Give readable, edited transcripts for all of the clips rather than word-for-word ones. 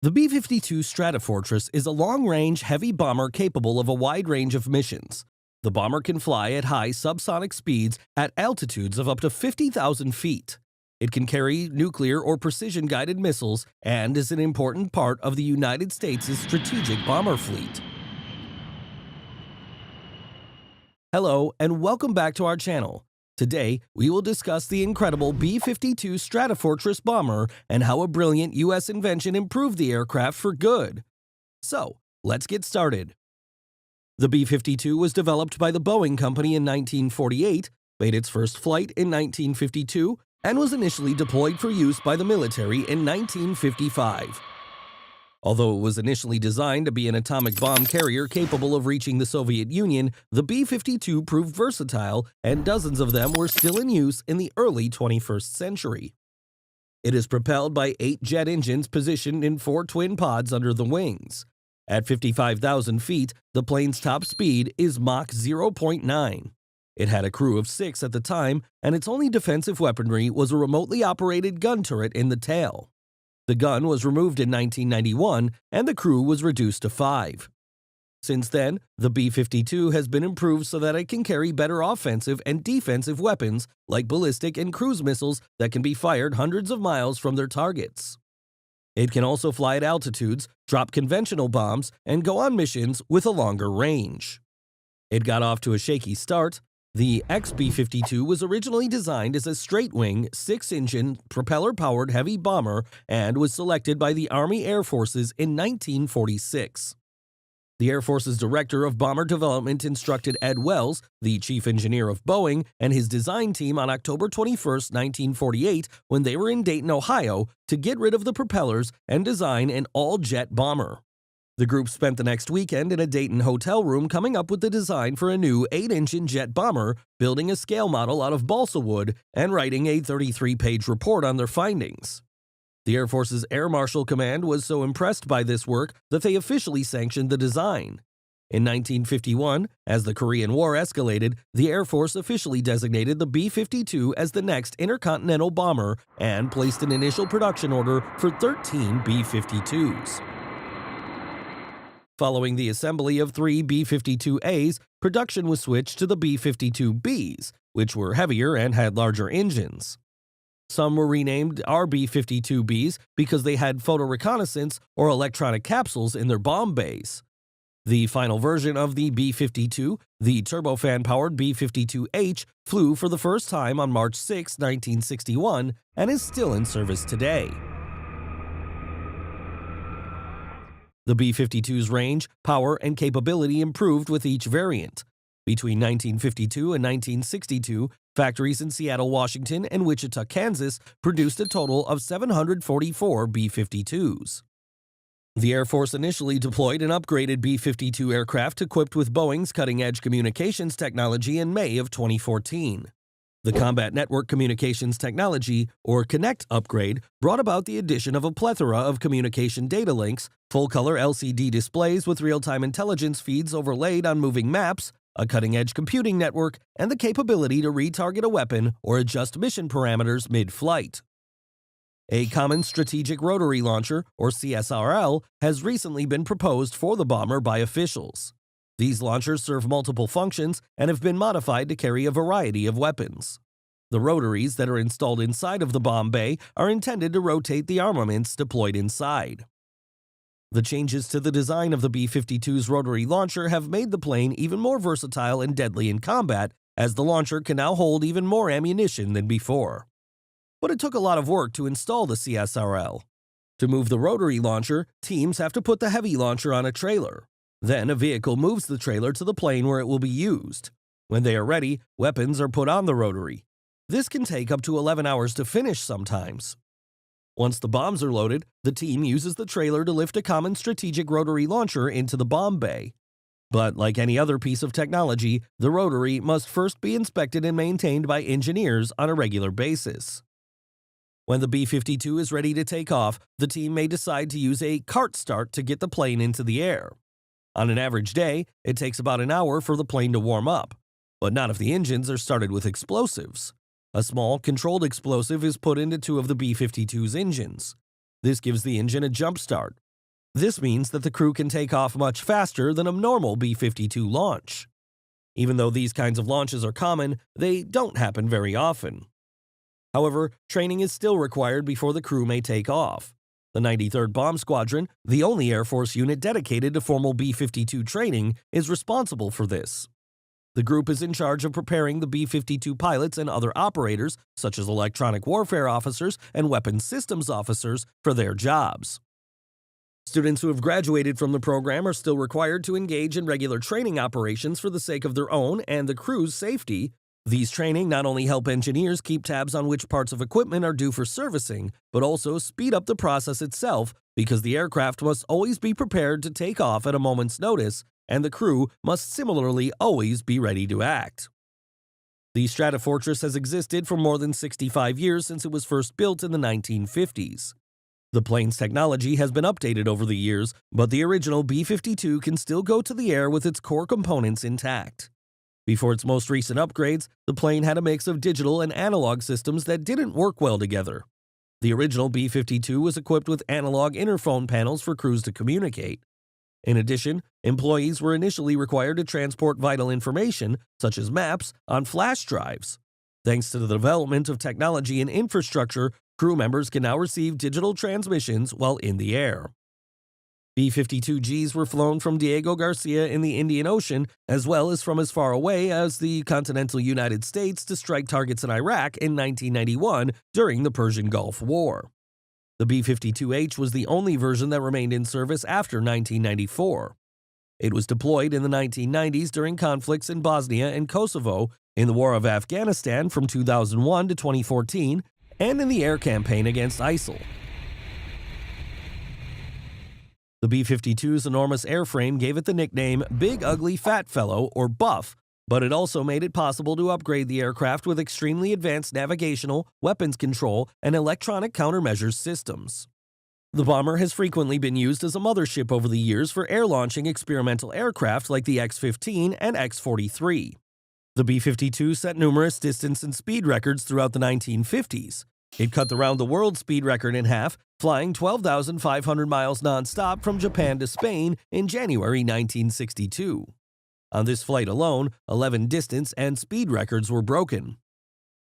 The B-52 Stratofortress is a long-range, heavy bomber capable of a wide range of missions. The bomber can fly at high subsonic speeds at altitudes of up to 50,000 feet. It can carry nuclear or precision-guided missiles and is an important part of the United States' strategic bomber fleet. Hello, and welcome back to our channel. Today, we will discuss the incredible B-52 Stratofortress bomber and how a brilliant U.S. invention improved the aircraft for good. So, let's get started. The B-52 was developed by the Boeing Company in 1948, made its first flight in 1952, and was initially deployed for use by the military in 1955. Although it was initially designed to be an atomic bomb carrier capable of reaching the Soviet Union, the B-52 proved versatile, and dozens of them were still in use in the early 21st century. It is propelled by 8 jet engines positioned in 4 twin pods under the wings. At 55,000 feet, the plane's top speed is Mach 0.9. It had a crew of 6 at the time, and its only defensive weaponry was a remotely operated gun turret in the tail. The gun was removed in 1991, and the crew was reduced to 5. Since then, the B-52 has been improved so that it can carry better offensive and defensive weapons like ballistic and cruise missiles that can be fired hundreds of miles from their targets. It can also fly at altitudes, drop conventional bombs, and go on missions with a longer range. It got off to a shaky start. The B-52 was originally designed as a straight-wing, 6-engine, propeller-powered heavy bomber and was selected by the Army Air Forces in 1946. The Air Force's Director of Bomber Development instructed Ed Wells, the chief engineer of Boeing, and his design team on October 21, 1948, when they were in Dayton, Ohio, to get rid of the propellers and design an all-jet bomber. The group spent the next weekend in a Dayton hotel room coming up with the design for a new 8-engine jet bomber, building a scale model out of balsa wood, and writing a 33-page report on their findings. The Air Force's Air Marshal Command was so impressed by this work that they officially sanctioned the design. In 1951, as the Korean War escalated, the Air Force officially designated the B-52 as the next intercontinental bomber and placed an initial production order for 13 B-52s. Following the assembly of 3 B-52As, production was switched to the B-52Bs, which were heavier and had larger engines. Some were renamed B-52Bs because they had photo reconnaissance or electronic capsules in their bomb bays. The final version of the B-52, the turbofan-powered B-52H, flew for the first time on March 6, 1961, and is still in service today. The B-52's range, power, and capability improved with each variant. Between 1952 and 1962, factories in Seattle, Washington, and Wichita, Kansas produced a total of 744 B-52s. The Air Force initially deployed an upgraded B-52 aircraft equipped with Boeing's cutting-edge communications technology in May of 2014. The Combat Network Communications Technology, or Connect upgrade, brought about the addition of a plethora of communication data links, full-color LCD displays with real-time intelligence feeds overlaid on moving maps, a cutting-edge computing network, and the capability to retarget a weapon or adjust mission parameters mid-flight. A Common Strategic Rotary Launcher, or CSRL, has recently been proposed for the bomber by officials. These launchers serve multiple functions and have been modified to carry a variety of weapons. The rotaries that are installed inside of the bomb bay are intended to rotate the armaments deployed inside. The changes to the design of the B-52's rotary launcher have made the plane even more versatile and deadly in combat, as the launcher can now hold even more ammunition than before. But it took a lot of work to install the CSRL. To move the rotary launcher, teams have to put the heavy launcher on a trailer. Then a vehicle moves the trailer to the plane where it will be used. When they are ready, weapons are put on the rotary. This can take up to 11 hours to finish sometimes. Once the bombs are loaded, the team uses the trailer to lift a Common Strategic Rotary Launcher into the bomb bay. But like any other piece of technology, the rotary must first be inspected and maintained by engineers on a regular basis. When the B-52 is ready to take off, the team may decide to use a cart start to get the plane into the air. On an average day, it takes about an hour for the plane to warm up, but not if the engines are started with explosives. A small, controlled explosive is put into 2 of the B-52's engines. This gives the engine a jump start, This means that the crew can take off much faster than a normal B-52 launch. Even though these kinds of launches are common, they don't happen very often. However, training is still required before the crew may take off. The 93rd Bomb Squadron, the only Air Force unit dedicated to formal B-52 training, is responsible for this. The group is in charge of preparing the B-52 pilots and other operators, such as electronic warfare officers and weapons systems officers, for their jobs. Students who have graduated from the program are still required to engage in regular training operations for the sake of their own and the crew's safety. These training not only help engineers keep tabs on which parts of equipment are due for servicing, but also speed up the process itself because the aircraft must always be prepared to take off at a moment's notice, and the crew must similarly always be ready to act. The Stratofortress has existed for more than 65 years since it was first built in the 1950s. The plane's technology has been updated over the years, but the original B-52 can still go to the air with its core components intact. Before its most recent upgrades, the plane had a mix of digital and analog systems that didn't work well together. The original B-52 was equipped with analog interphone panels for crews to communicate. In addition, employees were initially required to transport vital information, such as maps, on flash drives. Thanks to the development of technology and infrastructure, crew members can now receive digital transmissions while in the air. B-52Gs were flown from Diego Garcia in the Indian Ocean, as well as from as far away as the continental United States to strike targets in Iraq in 1991 during the Persian Gulf War. The B-52H was the only version that remained in service after 1994. It was deployed in the 1990s during conflicts in Bosnia and Kosovo, in the War of Afghanistan from 2001 to 2014, and in the air campaign against ISIL. The B-52's enormous airframe gave it the nickname Big Ugly Fat Fellow or Buff, but it also made it possible to upgrade the aircraft with extremely advanced navigational, weapons control, and electronic countermeasures systems. The bomber has frequently been used as a mothership over the years for air launching experimental aircraft like the X-15 and X-43. The B-52 set numerous distance and speed records throughout the 1950s. It cut the round-the-world speed record in half, flying 12,500 miles non-stop from Japan to Spain in January 1962. On this flight alone, 11 distance and speed records were broken.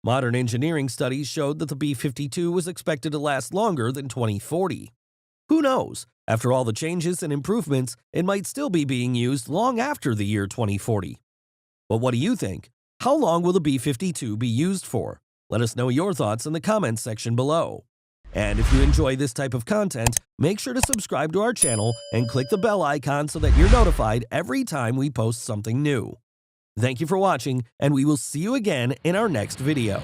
Modern engineering studies showed that the B-52 was expected to last longer than 2040. Who knows? After all the changes and improvements, it might still be being used long after the year 2040. But what do you think? How long will the B-52 be used for? Let us know your thoughts in the comments section below. And if you enjoy this type of content, make sure to subscribe to our channel and click the bell icon so that you're notified every time we post something new. Thank you for watching, and we will see you again in our next video.